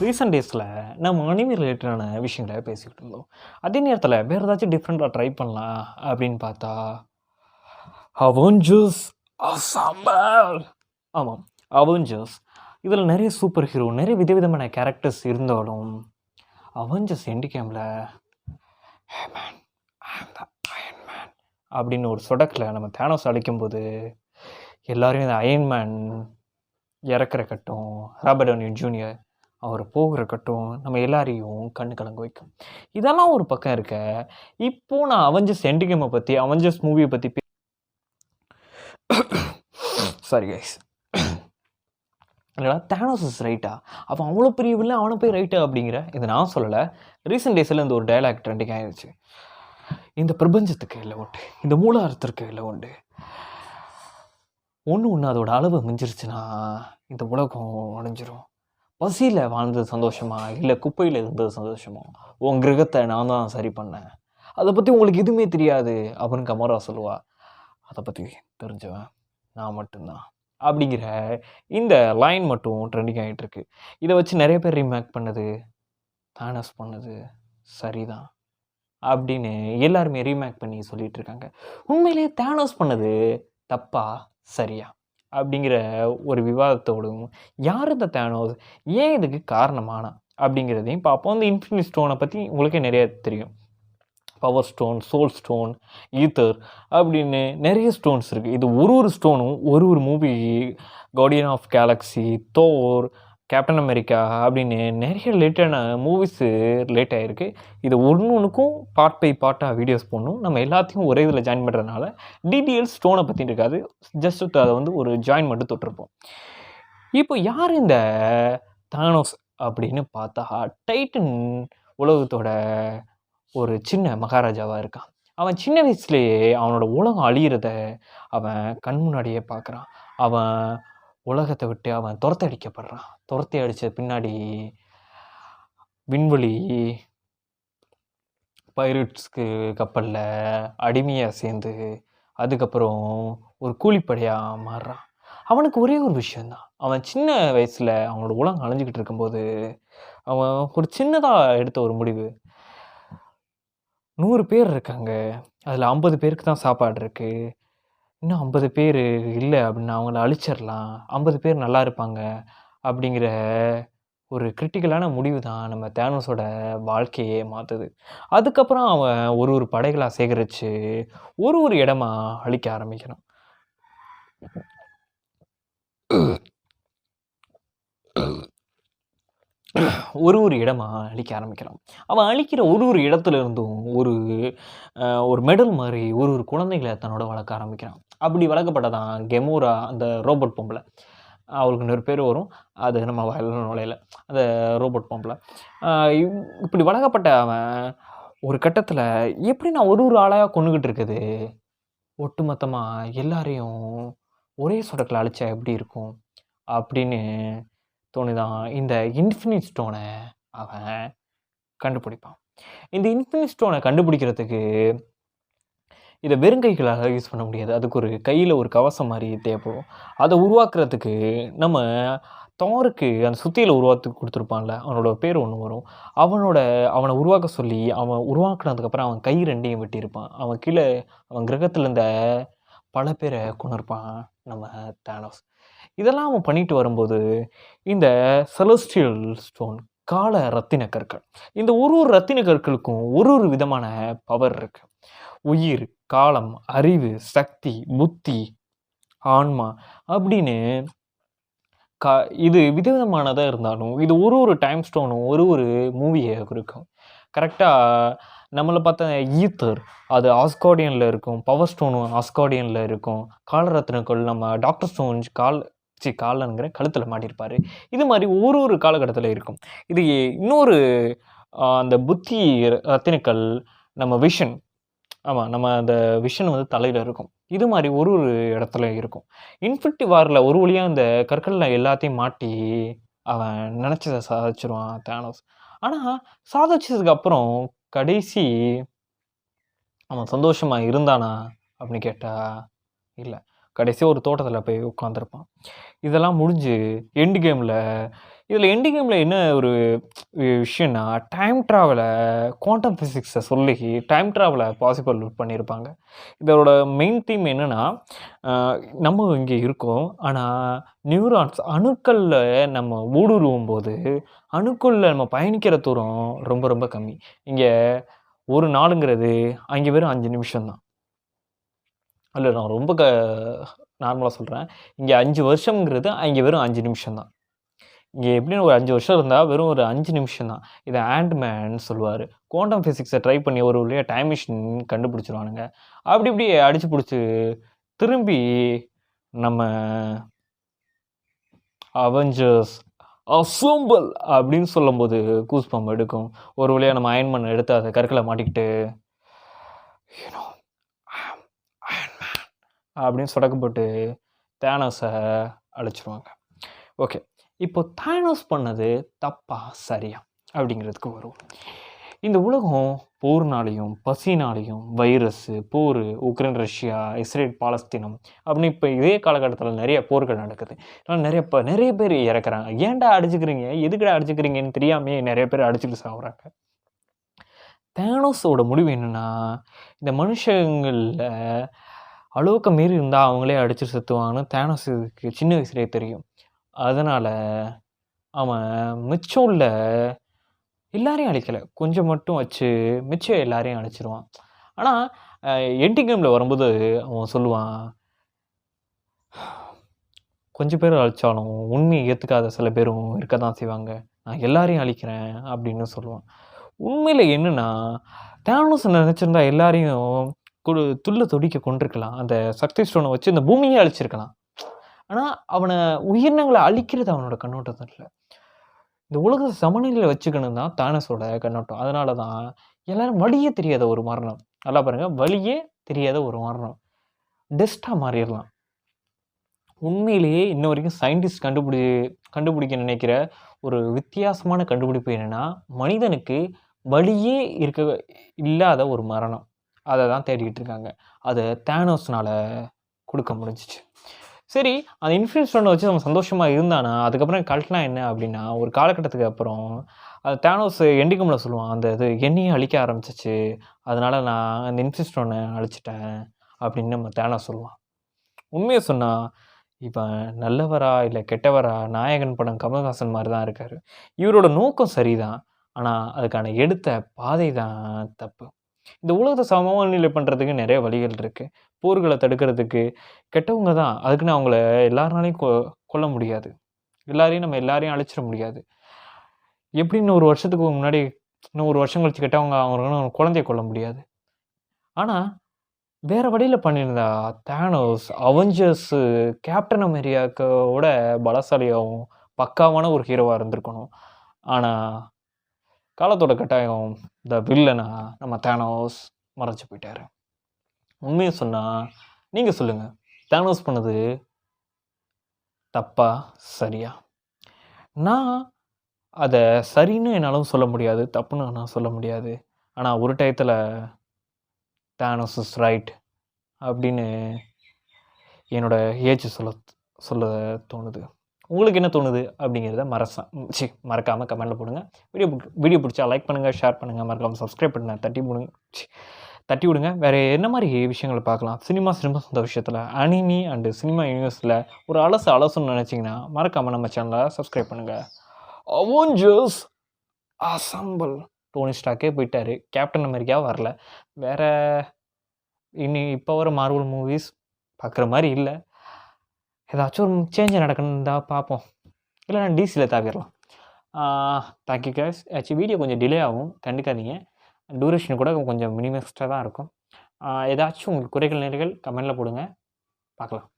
Recent டேஸில் நம்ம anime ரிலேட்டடான விஷயங்களை பேசிக்கிட்டு இருந்தோம். அதே நேரத்தில் வேறு ஏதாச்சும் டிஃப்ரெண்ட்டாக ட்ரை பண்ணலாம் அப்படின்னு பார்த்தா அவெஞ்சர்ஸ் அசம்பிள். ஆமாம், அவெஞ்சர்ஸ். இதில் நிறைய சூப்பர் ஹீரோ, நிறைய விதவிதமான கேரக்டர்ஸ் இருந்தாலும் அவெஞ்சர்ஸ் எண்டு கேமில் அயன்மேன் அப்படின்னு ஒரு சொடக்கில் நம்ம தேனோஸ் அடிக்கும்போது எல்லாரையும் இந்த அயன்மேன் இறக்குற கட்டும், ராபர்ட் டவுனி ஜூனியர் அவர் போகிற கட்டும் நம்ம எல்லாரையும் கண்ணு கலங்க வைக்கும். இதெல்லாம் ஒரு பக்கம் இருக்க, இப்போது நான் அவெஞ்சர்ஸ் எண்டு கேமை பற்றி, அவெஞ்சர்ஸ் மூவியை பற்றி சாரி கைஸ், இல்லைடா தேனோஸ் இஸ் ரைட்டா, அவன் அவ்வளோ பெரிய வில்லை, அவனை போய் ரைட்டா அப்படிங்கிற இது நான் சொல்லலை. ரீசெண்ட் டேஸில் இந்த ஒரு டைலாக் ட்ரெண்டிங் ஆயிடுச்சு. இந்த பிரபஞ்சத்துக்கு இல்லை உண்டு, இந்த மூலாரத்திற்கு இல்லை உண்டு, ஒன்று அதோட அளவு மிஞ்சிருச்சுன்னா இந்த உலகம் உடஞ்சிரும். பசியில் வாழ்ந்தது சந்தோஷமா, இல்லை குப்பையில் இருந்தது சந்தோஷமா? உன் கிரகத்தை நான் தான் சரி பண்ணேன், அதை பற்றி உங்களுக்கு எதுவுமே தெரியாது அப்படின்னு கமரா சொல்லுவா. அதை பற்றி தெரிஞ்சவன் நான் மட்டும்தான் அப்படிங்கிற இந்த லைன் மட்டும் ட்ரெண்டிங் ஆகிட்டுருக்கு. இதை வச்சு நிறைய பேர் ரீமேக் பண்ணது, தானஸ் பண்ணது சரிதான் அப்படின்னு எல்லாருமே ரீமேக் பண்ணி சொல்லிட்டு இருக்காங்க. உண்மையிலேயே தானோஸ் பண்ணது தப்பா சரியா அப்படிங்கிற ஒரு விவாதத்தோடும், யார் இந்த தேனோஸ், ஏன் இதுக்கு காரணமானா அப்படிங்கிறதையும் பார்ப்போம். இந்த இன்ஃபினிட்டி ஸ்டோனை பற்றி உங்களுக்கே நிறைய தெரியும். Power stone, soul stone, ether அப்படின்னு நிறைய ஸ்டோன்ஸ் இருக்குது. இது ஒரு ஸ்டோனும் ஒரு movie, Guardian of Galaxy, Thor, Captain America அப்படின்னு நிறைய ரிலேட்டடான மூவிஸு ரிலேட் ஆகிருக்கு. இது ஒன்றுக்கும் பார்ட் பை பார்ட்டாக வீடியோஸ் போடணும். நம்ம எல்லாத்தையும் ஒரே இதில் ஜாயின் பண்ணுறதுனால டீட்டெயில்ஸ் ஸ்டோனை பற்றி இருக்காது, ஜஸ்ட் அதை ஒரு ஜாயின் மட்டும் தொட்டிருப்போம். இப்போ யார் இந்த தானோஸ் அப்படின்னு பார்த்தா, டைட்டன் உலகத்தோட ஒரு சின்ன மகாராஜாவாக இருக்கான். அவன் சின்ன வயசுலேயே அவனோட உலகம் அழியிறத அவன் கண் முன்னாடியே பார்க்குறான். அவன் உலகத்தை விட்டு அவன் துரத்தடிக்கப்படுறான். துரத்தி அடித்த பின்னாடி விண்வெளி பைரட்ஸ்க்கு கப்பலில் அடிமையாக சேர்ந்து அதுக்கப்புறம் ஒரு கூலிப்படையாக மாறுறான். அவனுக்கு ஒரே ஒரு விஷயந்தான், அவன் சின்ன வயசில் அவனோட உலகம் அழிஞ்சிக்கிட்டு இருக்கும்போது அவன் ஒரு சின்னதாக எடுத்த ஒரு முடிவு. 100 பேர் இருக்காங்க, அதில் 50 பேருக்கு தான் சாப்பாடு இருக்குது, இன்னும் 50 பேர் இல்லை அப்படின்னா அவங்கள அழிச்சிடலாம், 50 பேர் நல்லா இருப்பாங்க அப்படிங்கிற ஒரு கிரிட்டிக்கலான முடிவு தான் நம்ம தேனோஸோட வாழ்க்கையே மாற்றுது. அதுக்கப்புறம் அவன் ஒரு படைகளாக சேகரித்து ஒரு இடமா அழிக்க ஆரம்பிக்கிறான். ஒரு இடமா அழிக்க ஆரம்பிக்கிறான். அவன் அழிக்கிற ஒரு இடத்துல இருந்தும் ஒரு மெடல் மாதிரி ஒரு குழந்தைகளை தன்னோட வளர்க்க ஆரம்பிக்கிறான். அப்படி வளர்க்கப்பட்டதான் கெமோரா, அந்த ரோபோட் பொம்பளை. அவளுக்கு இன்னொரு பேர் வரும், அது நம்ம வயலில் நுழையில, அந்த ரோபோட் பொம்பளை. இப்படி வளர்க்கப்பட்ட அவன் ஒரு கட்டத்தில் எப்படி நான் ஒரு ஆளாக கொண்டுகிட்டு இருக்குது, ஒட்டுமொத்தமாக எல்லாரையும் ஒரே சொடக்கில் அழிச்சா எப்படி இருக்கும் அப்படின்னு தோணுதான். இந்த இன்ஃபினிட் ஸ்டோனை அவன் கண்டுபிடிப்பான். இந்த இன்ஃபினிட் ஸ்டோனை கண்டுபிடிக்கிறதுக்கு இதை வெறுங்கைகளால் யூஸ் பண்ண முடியாது, அதுக்கு ஒரு கையில் ஒரு கவசம் மாதிரி தேவைப்படும். அதை உருவாக்குறதுக்கு நம்ம தாருக்கு அந்த சுத்தியில் உருவாக்கத்துக்கு கொடுத்துருப்பான்ல, அவனோட பேர் ஒன்று வரும். அவனை உருவாக்க சொல்லி அவன் உருவாக்குனதுக்கப்புறம் அவன் கை ரெண்டையும் வெட்டியிருப்பான். அவன் கீழே அவன் கிரகத்தில் இருந்த பல பேரை கொண்டிருப்பான் நம்ம தேனோஸ். இதெல்லாம் அவன் பண்ணிட்டு வரும்போது இந்த செலஸ்டியல் ஸ்டோன், கால ரத்தின கற்கள், இந்த ஒரு ரத்தின கற்களுக்கும் ஒரு விதமான பவர் இருக்கு. உயிர், காலம், அறிவு, சக்தி, புத்தி, ஆன்மா அப்படின்னு இது விதவிதமானதாக இருந்தாலும் இது ஒரு டைம் ஸ்டோனும் ஒரு மூவியை குறிக்கும். கரெக்டாக நம்மளை பார்த்தா ஈத்தர் அது ஆஸ்கார்டியனில் இருக்கும், பவர் ஸ்டோனும் ஆஸ்கார்டியனில் இருக்கும், காலரத்னக்கள் நம்ம டாக்டர் ஸ்டோன்ஸ் காலங்கிற கழுத்தில் மாட்டியிருப்பார். இது மாதிரி ஒரு காலகட்டத்தில் இருக்கும். இது இன்னொரு அந்த புத்தி ரத்தினக்கல் நம்ம விஷன், ஆமாம் நம்ம அந்த விஷன் தலையில் இருக்கும். இது மாதிரி ஒரு இடத்துல இருக்கும். இன்ஃபினிட்டி வாரில் ஒரு வழியாக இந்த கற்களில் எல்லாத்தையும் மாட்டி அவன் நினச்சதை சாதிச்சிருவான் தேனோஸ். ஆனால் சாதிச்சதுக்கு அப்புறம் கடைசி அவன் சந்தோஷமாக இருந்தானா அப்படின்னு கேட்டால் இல்லை. கடைசியாக ஒரு தோட்டத்தில் போய் உட்காந்துருப்பான். இதெல்லாம் முடிஞ்சு எண்டு கேமில் இதில் எண்டு கேமில் என்ன ஒரு விஷயம்னா, டைம் ட்ராவலை குவாண்டம் ஃபிசிக்ஸை சொல்லி டைம் ட்ராவலை பாசிபிள் பண்ணியிருப்பாங்க. இதோட மெயின் தீம் என்னென்னா, நம்ம இங்கே இருக்கோம், ஆனால் நியூரான்ஸ் அணுக்களில் நம்ம ஊடுருவும் போது அணுக்குள்ள நம்ம பயணிக்கிற தூரம் ரொம்ப ரொம்ப கம்மி. இங்கே ஒரு நாளுங்கிறது அங்கே வெறும் 5 நிமிஷம் தான். இல்லை, நான் ரொம்ப நார்மலாக சொல்கிறேன். இங்கே 5 வருஷம்ங்கிறது அங்கே வெறும் 5 நிமிஷம் தான். இங்கே எப்படின்னு ஒரு 5 வருஷம் இருந்தால் வெறும் ஒரு 5 நிமிஷம் தான். இதை ஆண்ட்மேன் சொல்லுவார். குவாண்டம் ஃபிசிக்ஸை ட்ரை பண்ணி ஒரு வழியாக டைம் மிஷின் கண்டுபிடிச்சிருவானுங்க. அப்படி இப்படி அடிச்சு பிடிச்சி திரும்பி நம்ம அவெஞ்சர்ஸ் அசம்பிள் அப்படின்னு சொல்லும்போது கூஸ் பம்ப் எடுக்கும். ஒரு வழியாக நம்ம அயன்மேன் எடுத்து அதை கற்களை மாட்டிக்கிட்டு அப்படின்னு சொடக்கப்பட்டு தேனோஸை அழைச்சிருவாங்க. ஓகே, இப்போ தேனோஸ் பண்ணது தப்பா சரியா அப்படிங்கிறதுக்கு வரும். இந்த உலகம் போர்னாலையும் பசினாலையும் வைரஸு போர் உக்ரைன் ரஷ்யா இஸ்ரேல் பாலஸ்தீனம் அப்படின்னு இப்போ இதே காலகட்டத்தில் நிறைய போர்கள் நடக்குது. நிறைய பேர் இறக்குறாங்க. ஏன்டா அடிச்சுக்கிறீங்க, எதுக்கடா அடிச்சுக்கிறீங்கன்னு தெரியாமே நிறைய பேர் அடிச்சுட்டு சாகுறாங்க. தேனோஸோட முடிவு என்னென்னா, இந்த மனுஷங்களில் அளவுக்கு மீறி இருந்தால் அவங்களே அடித்து செத்துவான்னு தேனோஸுக்கு சின்ன வயசுலேயே தெரியும். அதனால் அவன் மிச்சம் உள்ள எல்லாரையும் அழிக்கலை, கொஞ்சம் மட்டும் வச்சு மிச்சம் எல்லாரையும் அழிச்சிருவான். ஆனால் என்டி கேமில் வரும்போது அவன் சொல்லுவான், கொஞ்சம் பேர் அழித்தாலும் உண்மையை ஏற்றுக்காத சில பேரும் இருக்க தான் செய்வாங்க, நான் எல்லாரையும் அழிக்கிறேன் அப்படின்னு சொல்லுவான். உண்மையில் என்னென்னா, தேனோஸ் நினச்சிருந்தா எல்லாரையும் துள்ள துடிக்க கொண்டிருக்கலாம். அந்த சக்தி ஸ்டோனை வச்சு இந்த பூமியை அழிச்சிருக்கலாம். ஆனால் அவனை உயிரினங்களை அழிக்கிறது அவனோட கண்ணோட்டம் இல்லை. இந்த உலகத்தை சமநிலையில் வச்சுக்கணும் தான் தானஸோட கண்ணோட்டம். அதனால தான் எல்லாரும் வழியே தெரியாத ஒரு மரணம், நல்லா பாருங்கள், வழியே தெரியாத ஒரு மரணம் டெஸ்ட்டாக மாறிடலாம். உண்மையிலேயே இன்ன வரைக்கும் சயின்டிஸ்ட் கண்டுபிடிக்க நினைக்கிற ஒரு வித்தியாசமான கண்டுபிடிப்பு என்னென்னா, மனிதனுக்கு வழியே இல்லாத ஒரு மரணம். அதை தான் தேடிக்கிட்டு இருக்காங்க. அதை தேனோஸ்னால் கொடுக்க முடிஞ்சிச்சு. சரி, அந்த இன்ஃபினிட்டி ஸ்டோனை வச்சு நம்ம சந்தோஷமாக இருந்தானா, அதுக்கப்புறம் கல்ட்லாம் என்ன அப்படின்னா, ஒரு காலகட்டத்துக்கு அப்புறம் அது தேனோஸ் என்டி கேமில் சொல்லுவான், அந்த இது என்னையும் அழிக்க ஆரம்பிச்சிச்சு, அதனால் நான் அந்த இன்ஃபினிட்டி ஸ்டோனை அழிச்சிட்டேன் அப்படின்னு நம்ம தேனோஸ் சொல்லுவான். உண்மையை சொன்னால் இவன் நல்லவரா இல்லை கெட்டவரா, நாயகன் படம் கமல்ஹாசன் மாதிரி தான் இருக்கார். இவரோட நோக்கம் சரிதான், ஆனால் அதுக்கான எடுத்த பாதை தான் தப்பு. இந்த உலகத்தை சமநிலை பண்ணுறதுக்கு நிறைய வழிகள் இருக்குது. போர்களை தடுக்கிறதுக்கு கெட்டவங்க தான், அதுக்குன்னு அவங்கள எல்லாருனாலையும் கொல்ல முடியாது, நம்ம எல்லாரையும் அழிச்சிட முடியாது. எப்படின்னு ஒரு வருஷத்துக்கு முன்னாடி இன்னும் ஒரு வருஷம் கழிச்சு கெட்டவங்க அவங்க குழந்தைய கொல்ல முடியாது. ஆனால் வேறு வழியில் பண்ணியிருந்தா தேனோஸ் அவெஞ்சர்ஸு கேப்டன் அமெரிக்காவோட பலசாலியாகவும் பக்காவான ஒரு ஹீரோவாக இருந்திருக்கணும். ஆனால் காலத்தோட கட்டாயம் த வில்லனா நம்ம தேனோஸ் மறைஞ்சு போயிட்டார். உண்மையை சொன்னால் நீங்கள் சொல்லுங்கள், தேனோஸ் பண்ணது தப்பா சரியா? நான் அதை சரின்னு என்னாலும் சொல்ல முடியாது, தப்புன்னு நான் சொல்ல முடியாது. ஆனால் ஒரு டயத்தில் தேனோஸ் இஸ் ரைட் அப்படின்னு என்னோட ஏஜ் சொல்ல தோணுது. உங்களுக்கு என்ன தோணுது அப்படிங்கிறத மறக்காமல் கமெண்ட்டில் போடுங்க. வீடியோ பிடிச்சா லைக் பண்ணுங்கள், ஷேர் பண்ணுங்கள், மறக்காமல் சப்ஸ்கிரைப் பண்ணுங்கள், தட்டி விடுங்க. வேறு என்ன மாதிரி விஷயங்களை பார்க்கலாம், சினிமா அந்த விஷயத்தில் அனிமி அண்டு சினிமா யூனிவர்ஸில் ஒரு அலசுன்னு நினச்சிங்கன்னா மறக்காமல் நம்ம சேனலை சப்ஸ்கிரைப் பண்ணுங்கள். அவெஞ்சர்ஸ் அசம்பிள், டோனி ஸ்டார்க்கே போயிட்டார், கேப்டன் அமெரிக்கா வரல. வேறு இப்போ வர மார்வல் மூவிஸ் பார்க்குற மாதிரி இல்லை. ஏதாச்சும் ஒரு சேஞ்ச் நடக்கணுன்னு தான் பார்ப்போம், இல்லைனா டிசியில் தாக்கிடலாம். Thank you guys. ஆக்சுவலி வீடியோ கொஞ்சம் டிலே ஆகும், கண்டுக்காதீங்க. டூரேஷன் கூட கொஞ்சம் மினிமஸ்டாக தான் இருக்கும். ஏதாச்சும் உங்களுக்கு குறைகள் நிறைகள் கமெண்டில் போடுங்க, பார்க்கலாம்.